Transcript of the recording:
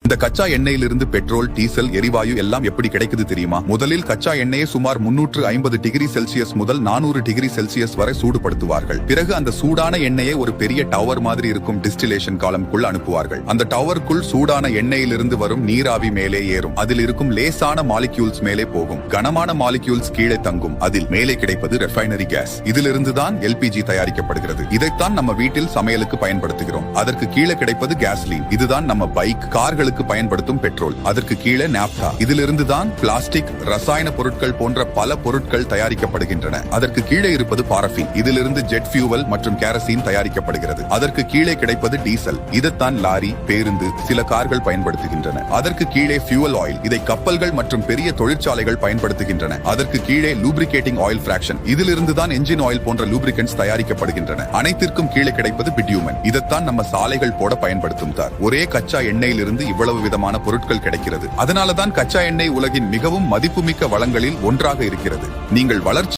இந்த கச்சா எண்ணெயிலிருந்து petrol, diesel, எரிவாயு எல்லாம் எப்படி கிடைக்குது தெரியுமா? முதலில் கச்சா எண்ணெயை சுமார் 350 டிகிரி செல்சியஸ் முதல் 400 டிகிரி செல்சியஸ் வரை சூடுபடுத்துவார்கள். பிறகு அந்த சூடான எண்ணெயை ஒரு பெரிய டவர் மாதிரி இருக்கும் டிஸ்டிலேஷன் காலம்குள் அனுப்புவார்கள். அந்த டவருக்குள் சூடான எண்ணெயிலிருந்து வரும் நீராவி மேலே ஏறும். அதில் இருக்கும் லேசான மாலிக்யூல்ஸ் மேலே போகும். கனமான மாலிக்யூல்ஸ் கீழே தங்கும். அதில் மேலே கிடைப்பது ரெஃபைனரி கேஸ். இதிலிருந்துதான் எல்பிஜி தயாரிக்கப்படுகிறது. இதைத்தான் நம்ம வீட்டில் சமையலுக்கு பயன்படுத்துகிறோம். அதற்கு கீழே கிடைப்பது கேஸ்லீன். இதுதான் நம்ம பைக், கார்களுக்கு பயன்படுத்தும் பெட்ரோல். அதற்கு கீழே நாப்தா. இதிலிருந்துதான் பிளாஸ்டிக், ரசாயன பொருட்கள் போன்ற பல பொருட்கள் தயாரிக்கப்படுகின்றன. அதற்கு கீழே இருப்பது பாரஃபின். இதிலிருந்து ஜெட் ஃபியூவல் மற்றும் கேரசீன் தயாரிக்கப்படுகிறது. அதற்கு கீழே கிடைப்பது டீசல். இதைத்தான் லாரி, பேருந்து, சில கார்கள் பயன்படுத்துகின்றன. அதற்கு கீழே ஃபியூவல் ஆயில். இதை கப்பல்கள் மற்றும் பெரிய தொழிற்சாலைகள் பயன்படுத்துகின்றன. அதற்கு கீழே லூப்ரிகேட்டிங் ஆயில் பிராக்ஷன். இதிலிருந்துதான் என்ஜின் ஆயில் போன்ற லூப்ரிகன்ட்ஸ் தயாரிக்கப்படுகின்றன. அனைத்திற்கும் கீழே கிடைப்பது பிட்யூமன். இதைத்தான் நம்ம சாலைகள் போட பயன்படுத்தும். ஒரே கச்சா எண்ணெயிலிருந்து இவ்வளவு விதமான பொருட்கள் கிடைக்கிறது. அதனாலதான் கச்சா எண்ணெய் உலகின் மிகவும் மதிப்புமிக்க வளங்களில் ஒன்றாக இருக்கிறது. நீங்கள் வளர்ச்சி